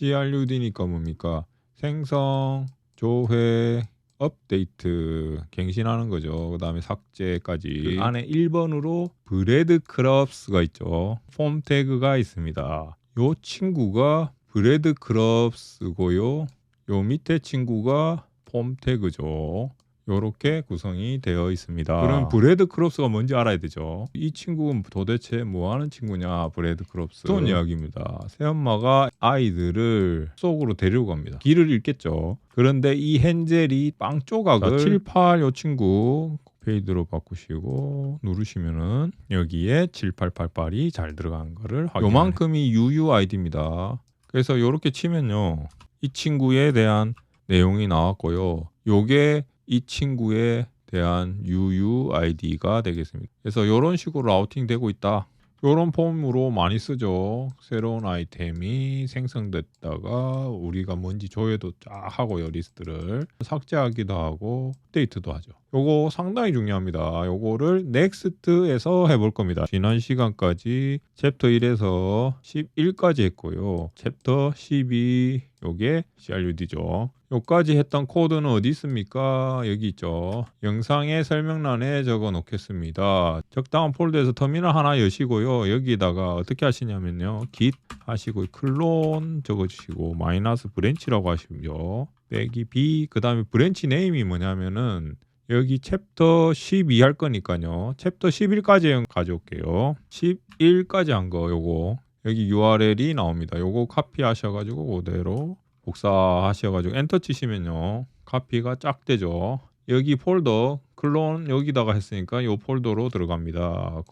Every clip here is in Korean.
CRUD니까 뭡니까? 생성, 조회, 업데이트, 갱신하는 거죠. 그 다음에 삭제까지. 그 안에 1번으로 브레드크럽스가 있죠. 폼 태그가 있습니다. 요 친구가 브레드크럽스고요. 요 밑에 친구가 폼 태그죠. 요렇게 구성이 되어 있습니다. 그럼 브레드크롭스가 뭔지 알아야 되죠. 이 친구는 도대체 뭐 하는 친구냐? 브레드크롭스. 좋은 이야기입니다. 새엄마가 아이들을 숲속으로 데리고 갑니다. 길을 잃겠죠. 그런데 이 헨젤이 빵 조각을 7, 8 요 친구 페이드로 바꾸시고 누르시면은 여기에 7888이 잘 들어가는 거를 확인해요. 요만큼이 UUID입니다. 그래서 요렇게 치면요. 이 친구에 대한 내용이 나왔고요. 요게 이 친구에 대한 UUID가 되겠습니다. 그래서 이런 식으로 라우팅 되고 있다. 이런 폼으로 많이 쓰죠. 새로운 아이템이 생성됐다가 우리가 뭔지 조회도 쫙 하고요. 리스트를 삭제하기도 하고 업데이트도 하죠. 요거 상당히 중요합니다. 요거를 넥스트에서 해볼 겁니다. 지난 시간까지 챕터 1에서 11까지 했고요. 챕터 12 요게 CRUD죠. 요까지 했던 코드는 어디 있습니까? 여기 있죠. 영상의 설명란에 적어 놓겠습니다. 적당한 폴더에서 터미널 하나 여시고요. 여기다가 어떻게 하시냐면요. git 하시고 클론 적어주시고 마이너스 브랜치라고 하시고요. 빼기 b 그 다음에 브랜치 네임이 뭐냐면은 여기 챕터 12 할 거니까요. 챕터 11까지 가져올게요. 11까지 한 거 요거 여기 URL이 나옵니다. 요거 카피 하셔가지고 그대로 복사하셔가지고 엔터 치시면요. 카피가 쫙 되죠. 여기 폴더 클론 여기다가 했으니까 요 폴더로 들어갑니다.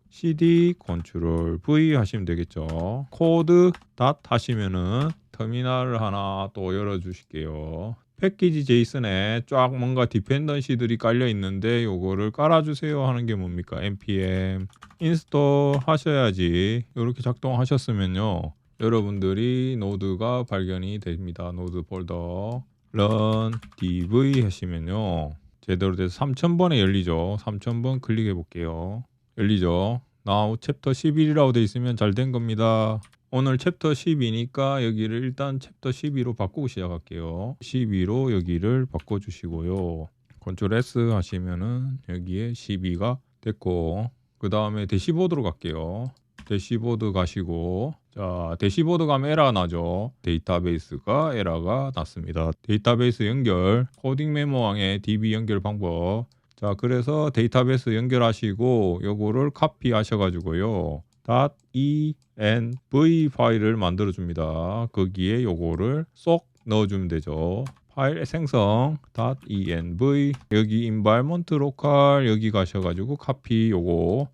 cd 컨트롤 v 하시면 되겠죠. 코드 닷 하시면은 터미널을 하나 또 열어 주실게요. 패키지 제이슨에 쫙 뭔가 디펜던시들이 깔려 있는데 요거를 깔아주세요 하는 게 뭡니까? npm 인스톨 하셔야지. 이렇게 작동하셨으면요. 여러분들이 노드가 발견이 됩니다. 노드 폴더 run dv 하시면요. 제대로 돼서 3000번에 열리죠. 3000번 클릭해 볼게요. 열리죠. now 챕터 11이라고 돼 있으면 잘 된 겁니다. 오늘 챕터 12니까 여기를 일단 챕터 12로 바꾸고 시작할게요. 12로 여기를 바꿔주시고요. 컨트롤 S 하시면은 여기에 12가 됐고 그 다음에 대시보드로 갈게요. 대시보드 가시고 자 대시보드 가면 에러가 나죠. 데이터베이스가 에러가 났습니다. 데이터베이스 연결 코딩 메모왕의 DB 연결 방법 자 그래서 데이터베이스 연결하시고 요거를 카피 하셔가지고요. .env 파일을 만들어 줍니다. 거기에 요거를 쏙 넣어주면 되죠. 파일 생성 .env 여기 environment local 여기 가셔가지고 카피 요거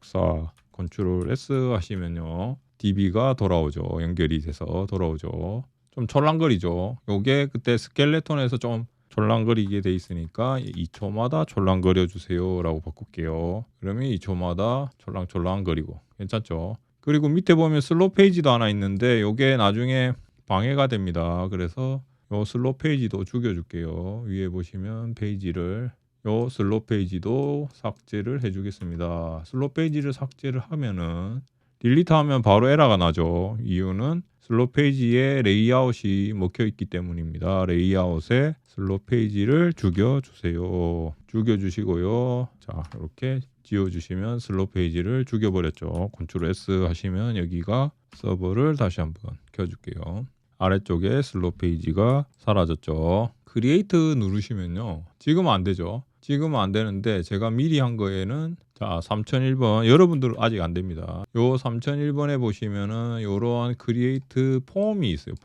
컨트롤 S 하시면요. DB가 돌아오죠. 연결이 돼서 돌아오죠. 좀 촐랑거리죠. 요게 그때 스켈레톤에서 좀 촐랑거리게 돼 있으니까 2초마다 촐랑거려 주세요 라고 바꿀게요. 그러면 2초마다 촐랑촐랑거리고 괜찮죠. 그리고 밑에 보면 슬로우 페이지도 하나 있는데 요게 나중에 방해가 됩니다. 그래서 요 슬로우 페이지도 죽여줄게요. 위에 보시면 페이지를 요 슬로우 페이지도 삭제를 해주겠습니다. 슬로우 페이지를 삭제를 하면은 딜리트 하면 바로 에러가 나죠. 이유는 슬로우 페이지에 레이아웃이 먹혀 있기 때문입니다. 레이아웃에 슬로우 페이지를 죽여주세요. 죽여주시고요. 자 이렇게 지워주시면 슬로우 페이지를 죽여버렸죠. 컨트롤 S 하시면 여기가 서버를 다시 한번 켜줄게요. 아래쪽에 슬로우 페이지가 사라졌죠. 크리에이트 누르시면요. 지금은 안 되죠. 지금은 안 되는데 제가 미리 한 거에는 자 3001번 여러분들은 아직 안 됩니다. 요 3001번에 보시면은 요러한 크리에이트 폼이 있어요.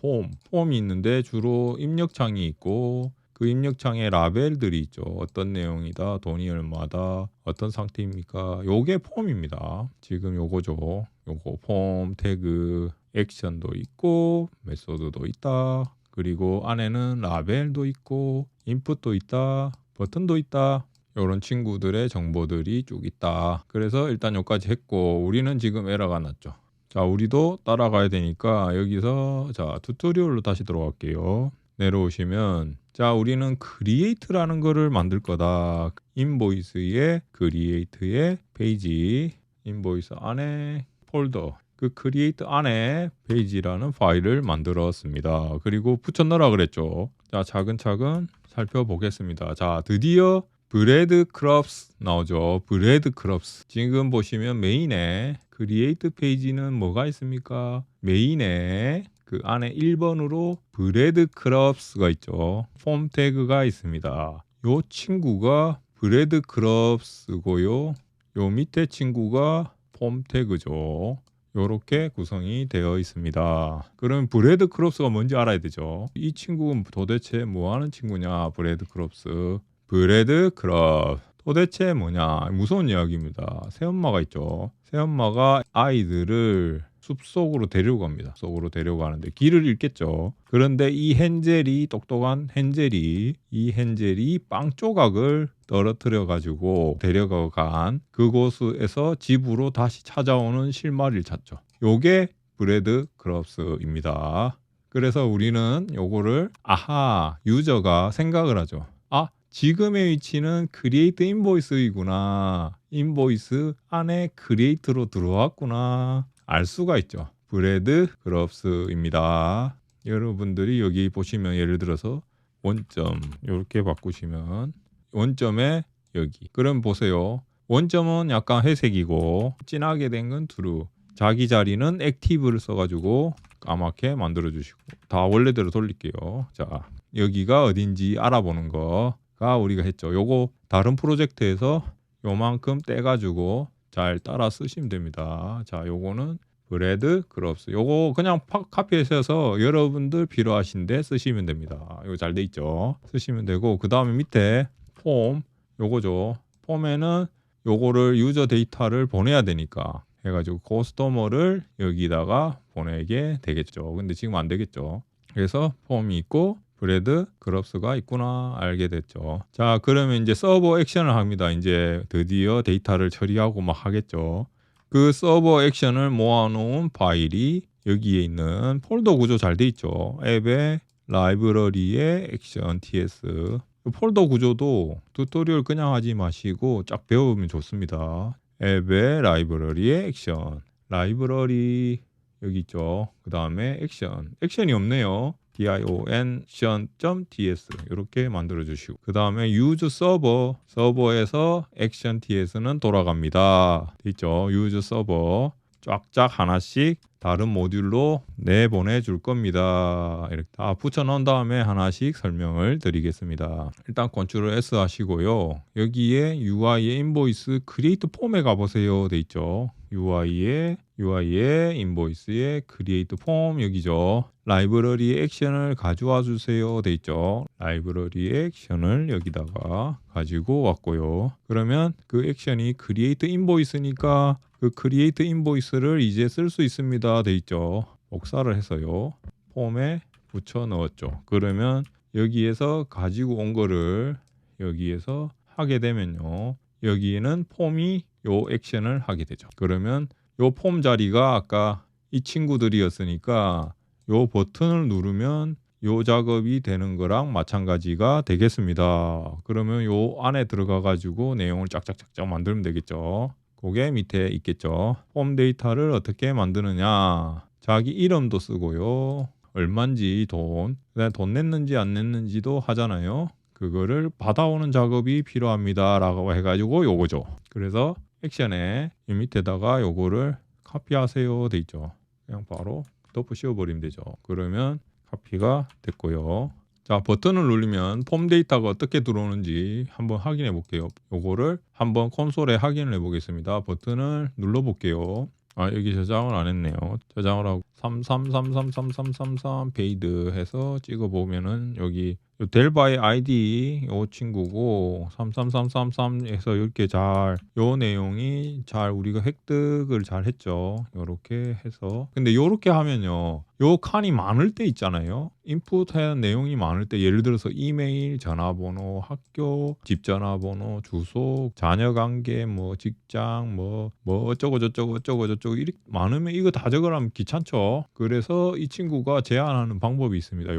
폼이 있는데 주로 입력창이 있고 그 입력창에 라벨들이 있죠. 어떤 내용이다, 돈이 얼마다, 어떤 상태입니까? 요게 폼입니다. 지금 요거죠. 요거 폼 태그 액션도 있고 메소드도 있다. 그리고 안에는 라벨도 있고 인풋도 있다. 버튼도 있다. 이런 친구들의 정보들이 쭉 있다. 그래서 일단 여기까지 했고 우리는 지금 에러가 났죠. 자 우리도 따라가야 되니까 여기서 자 튜토리얼로 다시 들어갈게요. 내려오시면 자 우리는 크리에이트라는 거를 만들 거다. 인보이스의 크리에이트의 페이지 인보이스 안에 폴더 그 create 안에 페이지라는 파일을 만들었습니다. 그리고 붙여 넣으라 그랬죠. 자, 차근차근 살펴보겠습니다. 자, 드디어 브레드크럽스 나오죠. 브레드크럽스. 지금 보시면 메인에 create 페이지는 뭐가 있습니까? 메인에 그 안에 1번으로 브레드크럽스가 있죠. 폼 태그가 있습니다. 요 친구가 브레드크럽스고요. 요 밑에 친구가 폼 태그죠. 요렇게 구성이 되어 있습니다. 그럼 브레드크롭스가 뭔지 알아야 되죠. 이 친구는 도대체 뭐 하는 친구냐? 브레드크롭스. 브레드크롭. 도대체 뭐냐? 무서운 이야기입니다. 새엄마가 있죠. 새엄마가 아이들을 숲속으로 데리고 갑니다. 숲속으로 데려가는데 길을 잃겠죠. 그런데 이 헨젤이 똑똑한 헨젤이 이 헨젤이 빵 조각을 떨어뜨려 가지고 데려간 그곳에서 집으로 다시 찾아오는 실마리를 찾죠. 요게 브레드크롭스입니다. 그래서 우리는 요거를 유저가 생각을 하죠. 지금의 위치는 크리에이트 인보이스이구나. 인보이스 안에 크리에이트로 들어왔구나. 알 수가 있죠. 브레드크롭스입니다. 여러분들이 여기 보시면 예를 들어서 원점 이렇게 바꾸시면 원점에 여기. 그럼 보세요. 원점은 약간 회색이고 진하게 된 건 true. 자기 자리는 액티브를 써가지고 까맣게 만들어 주시고 다 원래대로 돌릴게요. 자, 여기가 어딘지 알아보는 거가 우리가 했죠. 요거 다른 프로젝트에서 요만큼 떼가지고 잘 따라 쓰시면 됩니다. 자, 요거는 브레드크롭스. 요거 그냥 카피하셔서 여러분들 필요하신데 쓰시면 됩니다. 이거 잘 돼 있죠. 쓰시면 되고 그 다음에 밑에 폼 요거죠. 폼에는 요거를 유저 데이터를 보내야 되니까 해가지고 커스터머를 여기다가 보내게 되겠죠. 근데 지금 안 되겠죠. 그래서 폼이 있고 브레드크롭스가 있구나 알게 됐죠. 자, 그러면 이제 서버 액션을 합니다. 이제 드디어 데이터를 처리하고 막 하겠죠. 그 서버 액션을 모아놓은 파일이 여기에 있는 폴더 구조 잘 돼 있죠. 앱의 라이브러리의 액션 TS. 폴더 구조도 튜토리얼 그냥 하지 마시고 쫙 배우면 좋습니다. 앱의 라이브러리의 액션. 라이브러리 여기 있죠. 그 다음에 액션이 없네요. dion.ts 이렇게 만들어 주시고 그 다음에 use 서버에서 액션 ts는 돌아갑니다. 있죠. use 서버 쫙쫙 하나씩 다른 모듈로 내보내 줄 겁니다. 이렇게 다 붙여 넣은 다음에 하나씩 설명을 드리겠습니다. 일단 컨트롤 S 하시고요. 여기에 UI의 인보이스 크리에이트 폼에 가보세요. 돼 있죠. UI의 인보이스의 크리에이트 폼 여기죠. 라이브러리 액션을 가져와 주세요. 돼 있죠. 라이브러리 액션을 여기다가 가지고 왔고요. 그러면 그 액션이 크리에이트 인보이스니까 그 크리에이트 인보이스를 이제 쓸 수 있습니다. 돼 있죠. 복사를 해서요. 폼에 붙여 넣었죠. 그러면 여기에서 가지고 온 거를 여기에서 하게 되면요. 여기에는 폼이 요 액션을 하게 되죠. 그러면 요 폼 자리가 아까 이 친구들이었으니까 요 버튼을 누르면 요 작업이 되는 거랑 마찬가지가 되겠습니다. 그러면 요 안에 들어가 가지고 내용을 짝짝짝짝 만들면 되겠죠. 그게 밑에 있겠죠. 폼 데이터를 어떻게 만드느냐. 자기 이름도 쓰고요. 얼마인지 돈 냈는지 안 냈는지도 하잖아요. 그거를 받아오는 작업이 필요합니다. 라고 해가지고 요거죠. 그래서 액션에 이 밑에다가 요거를 카피하세요. 돼 있죠. 그냥 바로 덮어 씌워버리면 되죠. 그러면 카피가 됐고요. 자, 버튼을 누르면 폼 데이터가 어떻게 들어오는지 한번 확인해 볼게요. 요거를 한번 콘솔에 확인을 해 보겠습니다. 버튼을 눌러 볼게요. 여기 저장을 안 했네요. 저장을 하고 33333333 페이드 해서 찍어 보면은 여기 델바의 아이디 요 친구고 33333에서 이렇게 요 내용이 잘 우리가 획득을 잘 했죠. 요렇게 해서 근데 요렇게 하면요. 요 칸이 많을 때 있잖아요. 인풋하는 내용이 많을 때 예를 들어서 이메일, 전화번호, 학교, 집 전화번호, 주소, 자녀 관계, 뭐 직장, 뭐 어쩌고 저쩌고 이렇게 많으면 이거 다 적으려면 귀찮죠. 그래서 이 친구가 제안하는 방법이 있습니다.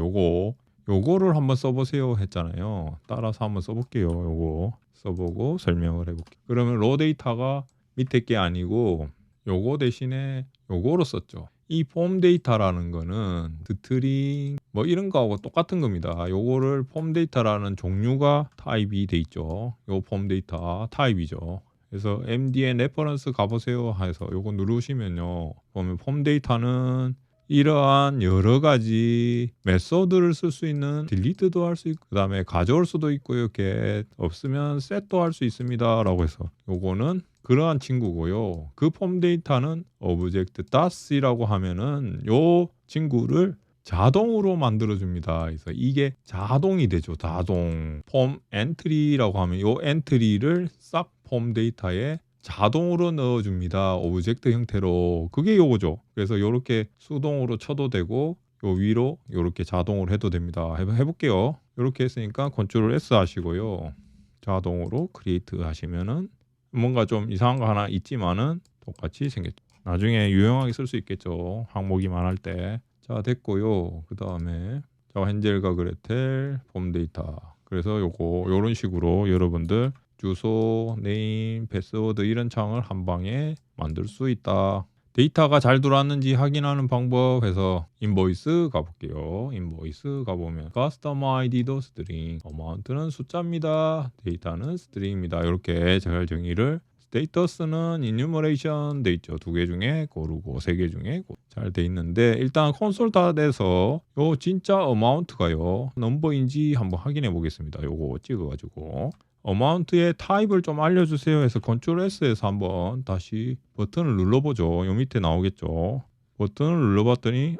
요거를 한번 써보세요 했잖아요. 따라서 한번 써볼게요. 요거 써보고 설명을 해볼게요. 그러면 로 데이터가 밑에 게 아니고 요거 대신에 요거로 썼죠. 이 폼 데이터라는 거는 스트링 뭐 이런 거하고 똑같은 겁니다. 요거를 폼 데이터라는 종류가 타입이 돼 있죠. 요 폼 데이터 타입이죠. 그래서 MDN 레퍼런스 가보세요 해서 요거 누르시면요. 보면 폼 데이터는 이러한 여러 가지 메소드를 쓸 수 있는 딜리트도 할 수 있고 그 다음에 가져올 수도 있고요. get 없으면 set도 할 수 있습니다 라고 해서 요거는 그러한 친구고요. 그 폼 데이터는 object das이라고 하면은 요 친구를 자동으로 만들어줍니다. 그래서 이게 자동이 되죠. 자동. 폼 엔트리라고 하면 요 엔트리를 싹 폼 데이터에 자동으로 넣어줍니다. 오브젝트 형태로. 그게 요거죠. 그래서 이렇게 수동으로 쳐도 되고 요 위로 이렇게 자동으로 해도 됩니다. 해볼게요. 이렇게 했으니까 컨트롤 S 하시고요. 자동으로 크리에이트 하시면은 뭔가 좀 이상한 거 하나 있지만은 똑같이 생겼죠. 나중에 유용하게 쓸 수 있겠죠. 항목이 많을 때. 자 됐고요. 그 다음에 자 헨젤과 그레텔 폼 데이터. 그래서 요런 식으로 여러분들 주소, 네임, 패스워드 이런 창을 한 방에 만들 수 있다. 데이터가 잘 들어왔는지 확인하는 방법 해서 인보이스 가볼게요. 인보이스 가보면 커스터머 아이디도 스트링, 어마운트는 숫자입니다. 데이터는 스트링입니다. 이렇게 잘 정의를 스테이터스는 이뉴머레이션 돼 있죠. 2개 중에 고르고 3개 중에 잘 돼 있는데 일단 콘솔 닷에서 요 진짜 어마운트가요 넘버인지 한번 확인해 보겠습니다. 요거 찍어가지고 어마운트의 타입을 좀 알려주세요 해서 컨트롤 S에서 한번 다시 버튼을 눌러보죠. 요 밑에 나오겠죠. 버튼을 눌러봤더니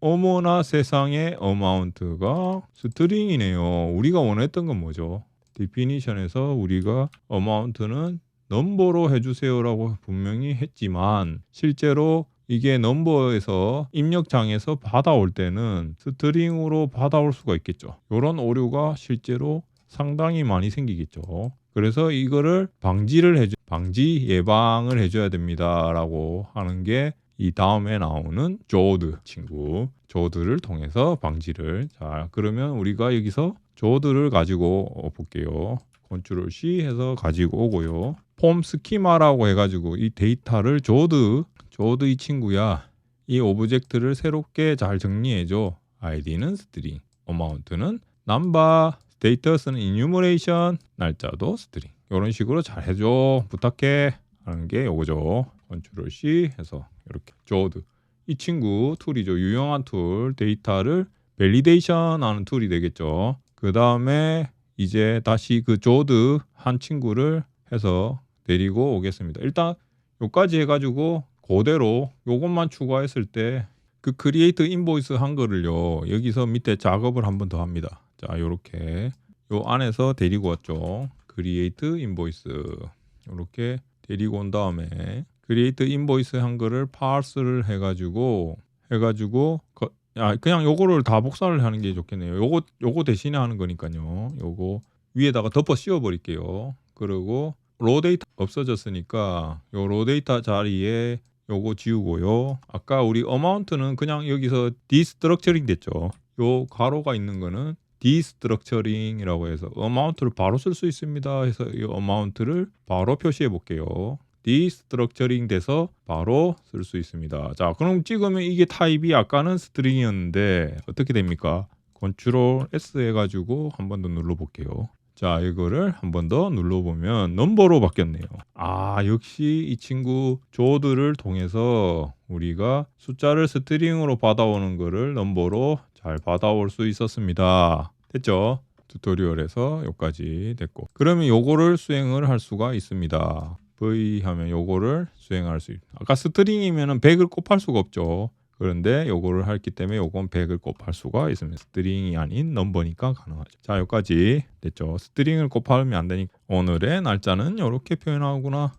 어머나 세상에 어마운트가 스트링이네요. 우리가 원했던 건 뭐죠? 디피니션에서 우리가 어마운트는 넘버로 해주세요라고 분명히 했지만 실제로 이게 넘버에서 입력창에서 받아올 때는 스트링으로 받아올 수가 있겠죠. 이런 오류가 실제로 상당히 많이 생기겠죠. 그래서 이거를 방지 예방을 해줘야 됩니다라고 하는 게 이 다음에 나오는 조드 친구 조드를 통해서 방지를. 자 그러면 우리가 여기서 조드를 가지고 볼게요. 컨트롤 C 해서 가지고 오고요. 폼 스키마라고 해가지고 이 데이터를 조드 이 친구야. 이 오브젝트를 새롭게 잘 정리해줘. 아이디는 스트링, 어마운트는 넘버, 스테이터스는 이뉴머레이션, 날짜도 스트링. 이런 식으로 잘 해줘. 부탁해. 하는 게 요거죠. 컨트롤 C 해서 이렇게 조드. 이 친구 툴이죠. 유용한 툴. 데이터를 밸리데이션 하는 툴이 되겠죠. 그 다음에 이제 다시 그 조드 한 친구를 해서 데리고 오겠습니다. 일단 요까지 해가지고 그대로 요것만 추가했을 때 그 크리에이트 인보이스 한 거를요 여기서 밑에 작업을 한 번 더 합니다. 자 요렇게 요 안에서 데리고 왔죠. 크리에이트 인보이스 요렇게 데리고 온 다음에 크리에이트 인보이스 한 거를 파스를 해가지고 그냥 요거를 다 복사를 하는 게 좋겠네요. 요거 대신에 하는 거니까요. 요거 위에다가 덮어 씌워 버릴게요. 그리고 로 데이터 없어졌으니까 요 로 데이터 자리에 요거 지우고요. 아까 우리 어마운트는 그냥 여기서 디스트럭처링 됐죠. 요 가로가 있는 거는 디스트럭처링이라고 해서 어마운트를 바로 쓸 수 있습니다. 해서 이 어마운트를 바로 표시해 볼게요. 디스트럭처링 돼서 바로 쓸 수 있습니다. 자, 그럼 찍으면 이게 타입이 아까는 스트링이었는데 어떻게 됩니까? 컨트롤 S 해가지고 한 번 더 눌러볼게요. 자, 이거를 한 번 더 눌러보면 넘버로 바뀌었네요. 역시 이 친구 조드를 통해서 우리가 숫자를 스트링으로 받아오는 거를 넘버로 잘 받아올 수 있었습니다. 됐죠? 튜토리얼에서 여기까지 됐고 그러면 요거를 수행을 할 수가 있습니다. V 하면 요거를 수행할 수 있고 아까 스트링이면은 100을 곱할 수가 없죠. 그런데 요거를 했기 때문에 요건 100을 곱할 수가 있습니다. 스트링이 아닌 넘버니까 가능하죠. 자 여기까지 됐죠. 스트링을 곱하면 안 되니까 오늘의 날짜는 요렇게 표현하구나.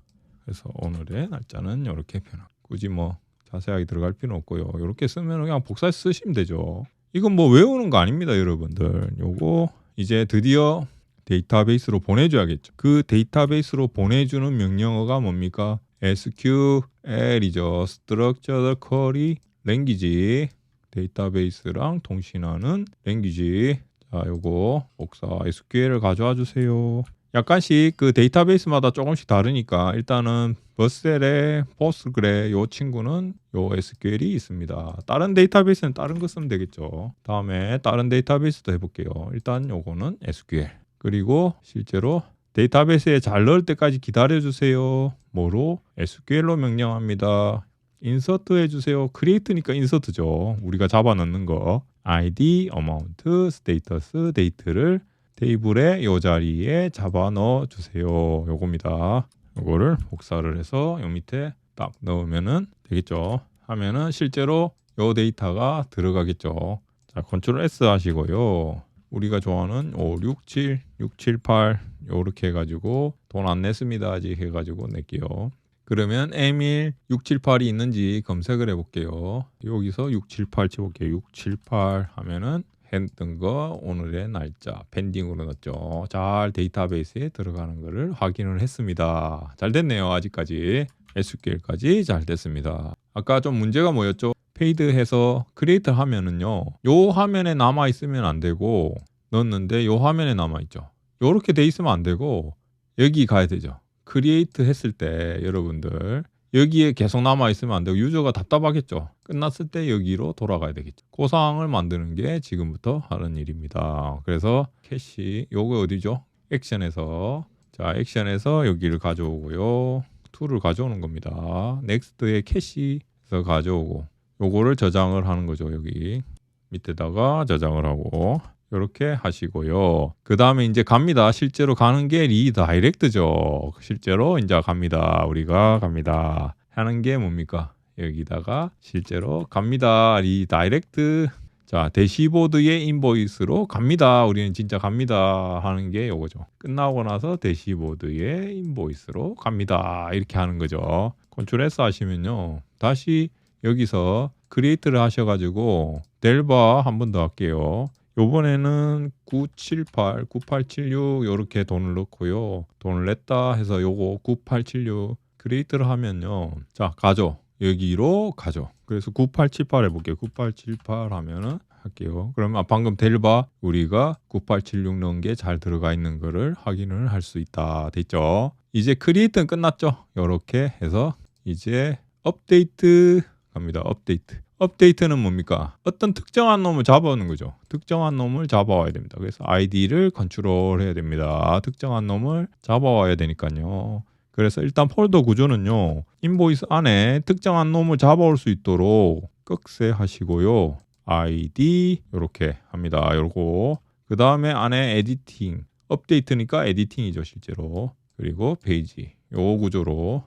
그래서 오늘의 날짜는 요렇게 표현하고 굳이 뭐 자세하게 들어갈 필요는 없고요. 요렇게 쓰면 그냥 복사해서 쓰시면 되죠. 이건 뭐 외우는 거 아닙니다 여러분들. 요거 이제 드디어 데이터베이스로 보내줘야겠죠. 그 데이터베이스로 보내주는 명령어가 뭡니까? SQL이죠. Structured Query Language. 데이터베이스랑 통신하는 랭귀지. 자, 요거 복사 SQL을 가져와 주세요. 약간씩 그 데이터베이스마다 조금씩 다르니까 일단은 버셀에 포스트그레 요 친구는 요 SQL이 있습니다. 다른 데이터베이스는 다른 거 쓰면 되겠죠. 다음에 다른 데이터베이스도 해볼게요. 일단 요거는 SQL. 그리고 실제로 데이터베이스에 잘 넣을 때까지 기다려주세요. 뭐로? SQL로 명령합니다. 인서트 해주세요. 크리에이트니까 인서트죠. 우리가 잡아 넣는 거. ID, amount, status, date를 테이블의 요 자리에 잡아 넣어 주세요. 요겁니다. 요거를 복사를 해서 요 밑에 딱 넣으면은 되겠죠. 하면은 실제로 요 데이터가 들어가겠죠. 자, 컨트롤 S 하시고요. 우리가 좋아하는 5, 6, 7, 6, 7, 8 요렇게 해가지고 돈 안 냈습니다. 아직 해가지고 낼게요. 그러면 M1 678이 있는지 검색을 해볼게요. 여기서 678 쳐볼게요. 678 하면은 했던 거 오늘의 날짜 펜딩으로 넣었죠. 잘 데이터베이스에 들어가는 거를 확인을 했습니다. 잘 됐네요. 아직까지 SQL까지 잘 됐습니다. 아까 좀 문제가 뭐였죠? 페이드해서 크리에이트 하면은요. 요 화면에 남아 있으면 안 되고 넣었는데 요 화면에 남아 있죠. 요렇게 돼 있으면 안 되고 여기 가야 되죠. 크리에이트 했을 때 여러분들 여기에 계속 남아 있으면 안 되고 유저가 답답하겠죠. 끝났을 때 여기로 돌아가야 되겠죠. 그 상황을 만드는 게 지금부터 하는 일입니다. 그래서 캐시 요거 어디죠? 액션에서 자 액션에서 여기를 가져오고요. 툴을 가져오는 겁니다. 넥스트에 캐시에서 가져오고 요거를 저장을 하는 거죠. 여기 밑에다가 저장을 하고 이렇게 하시고요. 그 다음에 이제 갑니다. 실제로 가는 게 리다이렉트죠. 실제로 이제 갑니다. 우리가 갑니다. 하는 게 뭡니까? 여기다가 실제로 갑니다. 리다이렉트. 자, 대시보드의 인보이스로 갑니다. 우리는 진짜 갑니다. 하는 게 요거죠. 끝나고 나서 대시보드의 인보이스로 갑니다. 이렇게 하는 거죠. 컨트롤 S 하시면요. 다시 여기서 크리에이트를 하셔가지고 델바 한 번 더 할게요. 요번에는 978, 9876 요렇게 돈을 넣고요. 돈을 냈다 해서 요거 9876 크리에이트를 하면요. 자, 가죠. 여기로 가죠. 그래서 9878 해볼게요. 9878 하면은 할게요. 그러면 방금 델바 우리가 9876 넣은 게 잘 들어가 있는 거를 확인을 할 수 있다. 됐죠? 이제 크리에이트는 끝났죠. 요렇게 해서 이제 업데이트 갑니다. 업데이트. 업데이트는 뭡니까? 어떤 특정한 놈을 잡아오는 거죠. 특정한 놈을 잡아와야 됩니다. 그래서 ID를 컨트롤 해야 됩니다. 특정한 놈을 잡아와야 되니까요. 그래서 일단 폴더 구조는요. 인보이스 안에 특정한 놈을 잡아올 수 있도록 꺽쇠 하시고요. ID 이렇게 합니다. 요거. 그 다음에 안에 에디팅. 업데이트니까 에디팅이죠. 실제로. 그리고 페이지. 요 구조로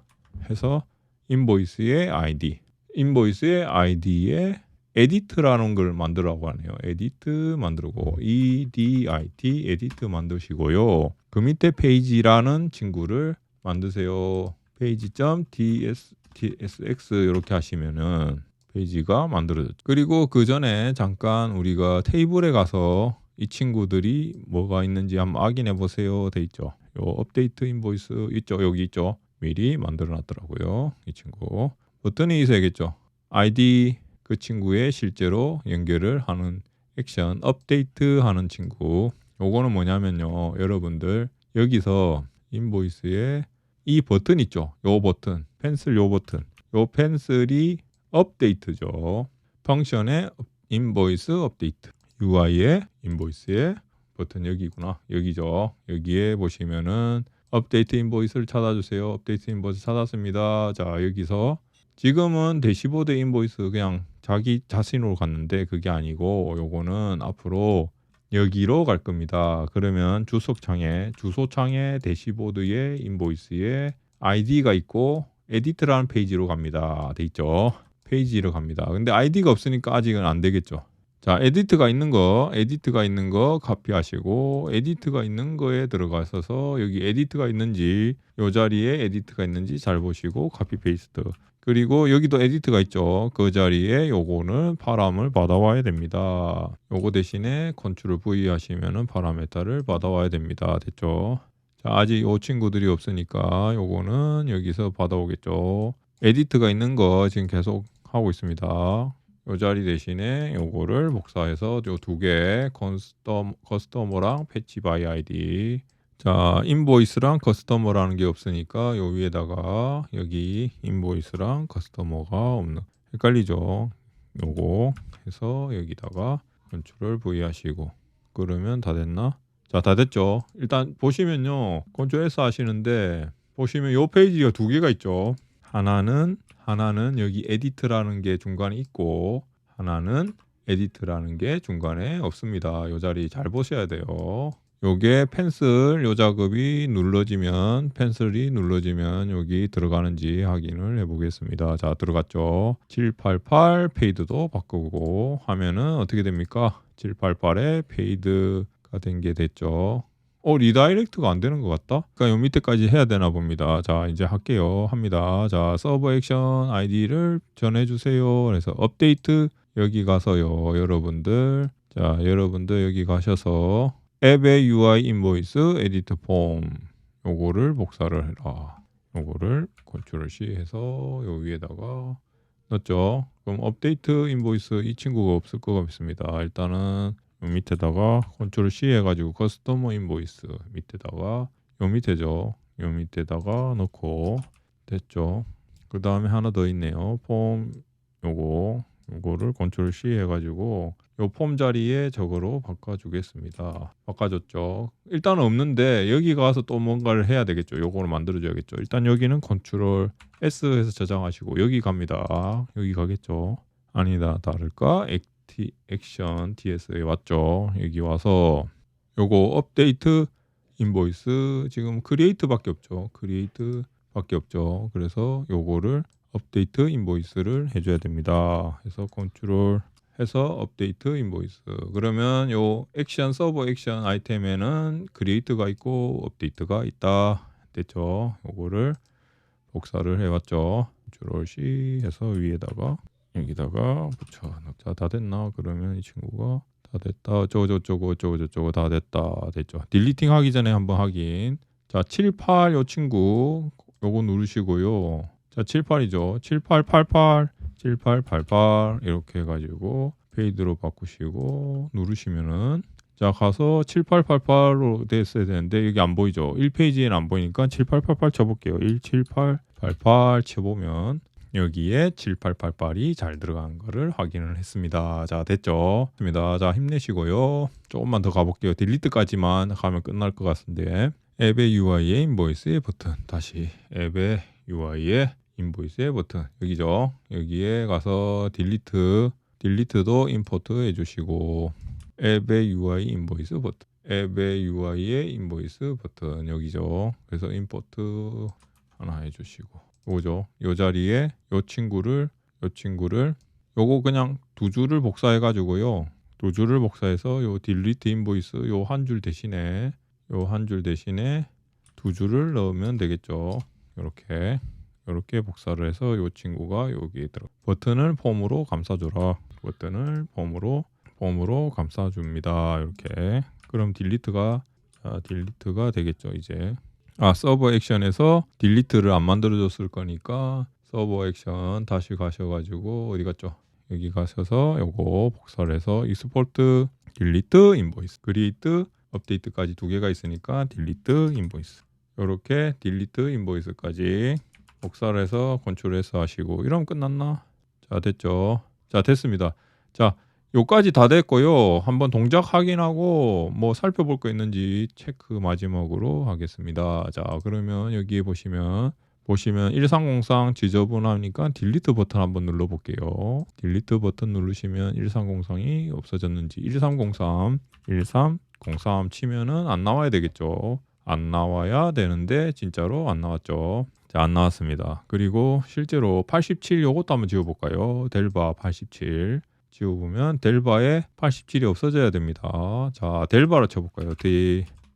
해서 인보이스의 ID. 인보이스의 ID에 에디트라는 걸 만들라고 하네요. 에디트 만들고 EDIT 에디트 만드시고요. 그 밑에 페이지라는 친구를 만드세요. 페이지.tsx 이렇게 하시면은 페이지가 만들어졌죠. 그리고 그 전에 잠깐 우리가 테이블에 가서 이 친구들이 뭐가 있는지 한번 확인해 보세요. 돼 있죠. 요 업데이트 인보이스 있죠. 여기 있죠. 미리 만들어 놨더라고요. 이 친구. 버튼이 있어야겠죠. ID 그 친구의 실제로 연결을 하는 액션 업데이트 하는 친구. 요거는 뭐냐면요. 여러분들 여기서 인보이스에 이 버튼 있죠. 요 버튼 펜슬 요 버튼 요 펜슬이 업데이트죠. 펑션의 인보이스 업데이트 UI의 인보이스의 버튼 여기구나. 여기죠. 여기에 보시면은 업데이트 인보이스를 찾아주세요. 업데이트 인보이스 찾았습니다. 자 여기서 지금은 대시보드 인보이스 그냥 자기 자신으로 갔는데 그게 아니고 요거는 앞으로 여기로 갈 겁니다. 그러면 주소창에 대시보드의 인보이스에 ID가 있고 에디트라는 페이지로 갑니다. 돼 있죠. 페이지로 갑니다. 근데 ID가 없으니까 아직은 안 되겠죠. 자, 에디트가 있는 거 카피하시고 에디트가 있는 거에 들어가셔서 여기 에디트가 있는지 요 자리에 에디트가 있는지 잘 보시고 카피 페이스트. 그리고 여기도 에디트가 있죠. 그 자리에 요거는 파람을 받아와야 됩니다. 요거 대신에 컨트롤 V 하시면은 파라메타를 받아와야 됩니다. 됐죠? 자, 아직 요 친구들이 없으니까 요거는 여기서 받아오겠죠. 에디트가 있는 거 지금 계속 하고 있습니다. 요 자리 대신에 요거를 복사해서 요 두 개 커스터머랑 패치 바이 아이디 자, 인보이스랑 커스터머라는 게 없으니까 요 위에다가 여기 인보이스랑 커스터머가 없는, 헷갈리죠? 요거 해서 여기다가 컨트롤 V 하시고, 그러면 다 됐나? 자, 다 됐죠. 일단 보시면요, 컨트롤 S 하시는데 보시면 요 페이지가 두 개가 있죠. 하나는 여기 에디트라는 게 중간에 있고, 하나는 에디트라는 게 중간에 없습니다. 요 자리 잘 보셔야 돼요. 요게 펜슬 요 작업이 눌러지면, 펜슬이 눌러지면 여기 들어가는지 확인을 해 보겠습니다. 자, 들어갔죠. 788 페이드도 바꾸고 하면은 어떻게 됩니까? 788에 페이드가 된 게 됐죠. 리다이렉트가 안 되는 것 같다? 그러니까 요 밑에까지 해야 되나 봅니다. 자, 이제 할게요. 합니다. 자, 서버 액션 아이디를 전해주세요. 그래서 업데이트 여기 가서요. 여러분들 여기 가셔서 앱의 UI 인보이스 에디트 폼 요거를 복사를 해라. 요거를 컨트롤 C 해서 요 위에다가 넣었죠. 그럼 업데이트 인보이스 이 친구가 없을 것 같습니다. 일단은 요 밑에다가 컨트롤 C 해가지고 커스터머 인보이스 밑에다가 요 밑에죠. 요 밑에다가 넣고 됐죠. 그 다음에 하나 더 있네요. 폼 요거를 컨트롤 C 해가지고 요 폼 자리에 저거로 바꿔주겠습니다. 바꿔줬죠. 일단 없는데 여기 가서 또 뭔가를 해야 되겠죠. 요거를 만들어줘야겠죠. 일단 여기는 컨트롤 S 해서 저장하시고 여기 갑니다. 여기 가겠죠. 아니다 다를까? 액션 TS에 왔죠. 여기 와서 요거 업데이트 인보이스 지금 크리에이트밖에 없죠. 그래서 요거를 업데이트 인보이스를 해줘야 됩니다. 그래서 컨트롤 해서 업데이트 인보이스. 그러면 요 액션 서버 액션 아이템에는 크리에이트가 있고 업데이트가 있다. 됐죠. 요거를 복사를 해왔죠. 컨트롤 C 해서 위에다가 여기다가 붙여. 자, 다 됐나? 그러면 이 친구가 다 됐다. 저거 다 됐다. 됐죠. 딜리팅 하기 전에 한번 확인. 자, 78 요 친구 요거 누르시고요. 자, 78이죠. 7888 이렇게 해가지고 페이드로 바꾸시고 누르시면은 자 가서 7888로 됐어야 되는데 여기 안 보이죠. 1페이지에는 안 보이니까 7888 쳐볼게요. 17888 쳐보면 여기에 7888이 잘 들어간 거를 확인을 했습니다. 자, 됐죠. 자, 힘내시고요. 조금만 더 가볼게요. 딜리트까지만 가면 끝날 것 같은데 앱의 UI의 인보이스의 버튼, 다시 앱의 UI의 인보이스의 버튼 여기죠. 여기에 가서 딜리트도 임포트 해주시고 앱의 UI 인보이스 버튼, 앱의 UI의 인보이스 버튼 여기죠. 그래서 임포트 하나 해주시고 요거죠. 요 자리에 요 친구를 요거 그냥 두 줄을 복사해 가지고요. 두 줄을 복사해서 요 딜리트 인보이스 요 한 줄 대신에 두 줄을 넣으면 되겠죠. 이렇게 복사를 해서 요 친구가 여기에 들어. 버튼을 폼으로 감싸줘라. 버튼을 폼으로 감싸줍니다. 이렇게. 그럼 딜리트가 되겠죠. 이제 서버 액션에서 딜리트를 안 만들어줬을 거니까 서버 액션 다시 가셔가지고 어디 갔죠? 여기 가셔서 요거 복사를 해서 익스포트 딜리트 인보이스 크리에이트 업데이트까지 두 개가 있으니까 딜리트 인보이스 이렇게 딜리트 인보이스까지 복사를 해서 컨트롤 S 하시고 이러면 끝났나? 자, 됐죠. 자, 됐습니다. 자, 요까지 다 됐고요. 한번 동작 확인하고 뭐 살펴볼 거 있는지 체크 마지막으로 하겠습니다. 자, 그러면 여기에 보시면 1303 지저분하니까 딜리트 버튼 한번 눌러볼게요. 딜리트 버튼 누르시면 1303이 없어졌는지 1303 치면은 안 나와야 되겠죠. 안 나와야 되는데 진짜로 안 나왔죠. 자, 안 나왔습니다. 그리고 실제로 87 요것도 한번 지워볼까요? 델바 87 지워보면 델바에 87이 없어져야 됩니다. 자, 델바로 쳐볼까요?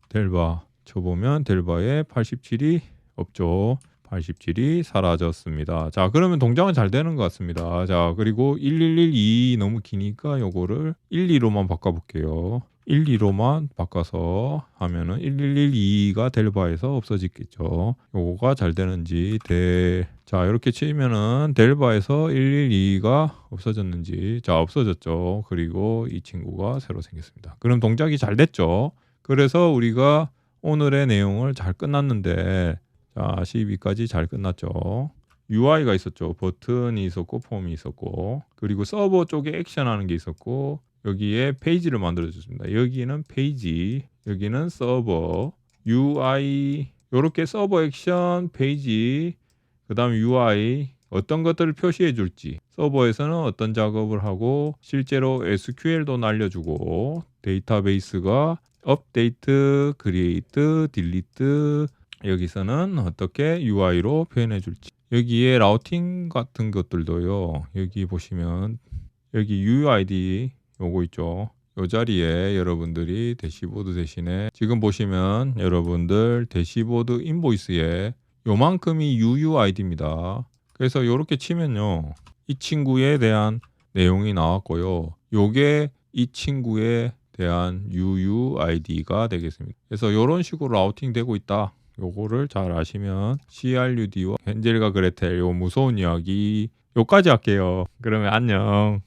델바 쳐보면 델바에 87이 없죠. 87이 사라졌습니다. 자, 그러면 동작은 잘 되는 것 같습니다. 자, 그리고 1112 너무 기니까 요거를 12로만 바꿔볼게요. 12로만 바꿔서 하면은 1112가 델바에서 없어지겠죠. 요거가 잘 되는지 자, 이렇게 치면은 델바에서 112가 없어졌는지 자, 없어졌죠. 그리고 이 친구가 새로 생겼습니다. 그럼 동작이 잘 됐죠. 그래서 우리가 오늘의 내용을 잘 끝났는데 자 12까지 잘 끝났죠. UI가 있었죠. 버튼이 있었고 폼이 있었고 그리고 서버 쪽에 액션하는 게 있었고 여기에 페이지를 만들어 줬습니다. 여기는 페이지, 여기는 서버, UI 이렇게 서버 액션, 페이지, 그 다음 UI 어떤 것들을 표시해 줄지 서버에서는 어떤 작업을 하고 실제로 SQL도 날려주고 데이터베이스가 업데이트, 크리에이트, 딜리트 여기서는 어떻게 UI로 표현해 줄지 여기에 라우팅 같은 것들도요. 여기 보시면 여기 UID 요거 있죠. 요 자리에 여러분들이 대시보드 대신에 지금 보시면 여러분들 대시보드 인보이스에 요만큼이 UUID입니다. 그래서 요렇게 치면요. 이 친구에 대한 내용이 나왔고요. 요게 이 친구에 대한 UUID가 되겠습니다. 그래서 요런 식으로 라우팅 되고 있다. 요거를 잘 아시면 CRUD와 헨젤과 그레텔 요 무서운 이야기 요까지 할게요. 그러면 안녕.